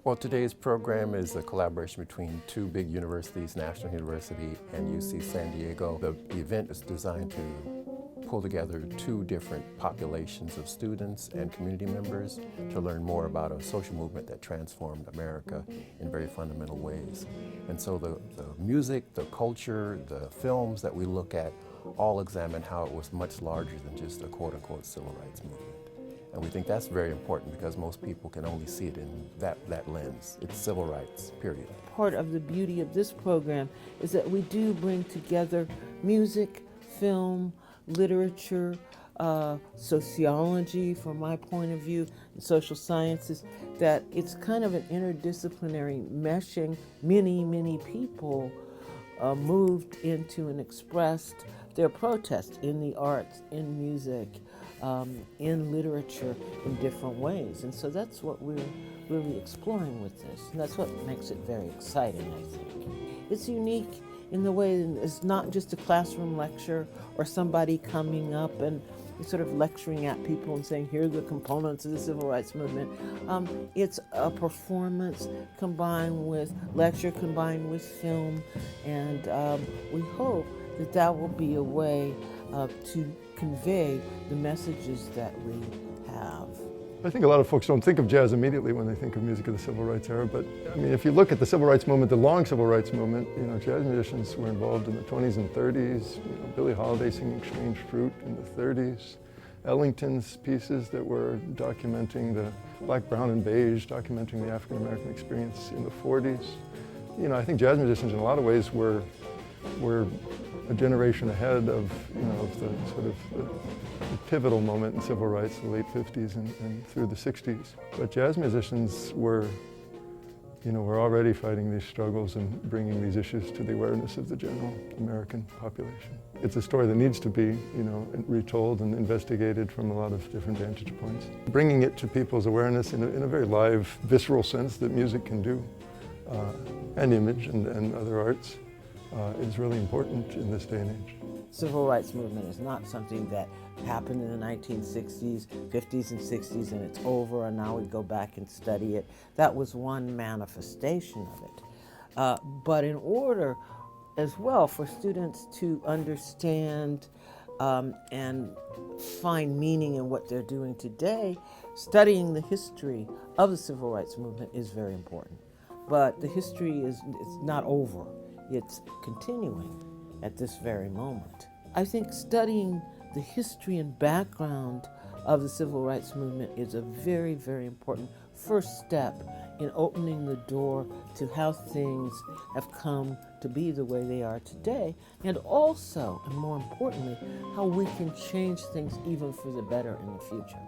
Well, today's program is a collaboration between two big universities, National University and UC San Diego. The event is designed to pull together two different populations of students and community members to learn more about a social movement that transformed America in very fundamental ways. And so the music, the culture, the films that we look at all examine how it was much larger than just a quote-unquote civil rights movement. And we think that's very important because most people can only see it in that lens. It's civil rights, period. Part of the beauty of this program is that we do bring together music, film, literature, sociology from my point of view, and social sciences, that it's kind of an interdisciplinary meshing. Many people moved into and expressed their protest in the arts, in music, in literature, in different ways. And so that's what we're really exploring with this. And that's what makes it very exciting, I think. It's unique in the way that it's not just a classroom lecture or somebody coming up and sort of lecturing at people and saying, here are the components of the civil rights movement. It's a performance combined with lecture, combined with film, and we hope that that will be a way to convey the messages that we have. I think a lot of folks don't think of jazz immediately when they think of music of the civil rights era, but I mean, if you look at the civil rights movement, the long civil rights movement, jazz musicians were involved in the 20s and 30s. Billie Holiday singing Strange Fruit in the 30s. Ellington's pieces that were documenting the black, brown, and beige, documenting the African American experience in the 40s. I think jazz musicians in a lot of ways were a generation ahead of the sort of the pivotal moment in civil rights, the late 50s and through the 60s. But jazz musicians were already fighting these struggles and bringing these issues to the awareness of the general American population. It's a story that needs to be, retold and investigated from a lot of different vantage points. Bringing it to people's awareness in a very live, visceral sense that music can do, and image and other arts, is really important in this day and age. Civil rights movement is not something that happened in the 1960s, 50s, and 60s, and it's over, and now we go back and study it. That was one manifestation of it. But in order as well for students to understand and find meaning in what they're doing today, studying the history of the civil rights movement is very important. But the history is not over. It's continuing at this very moment. I think studying the history and background of the civil rights movement is a very, very important first step in opening the door to how things have come to be the way they are today, and also, and more importantly, how we can change things even for the better in the future.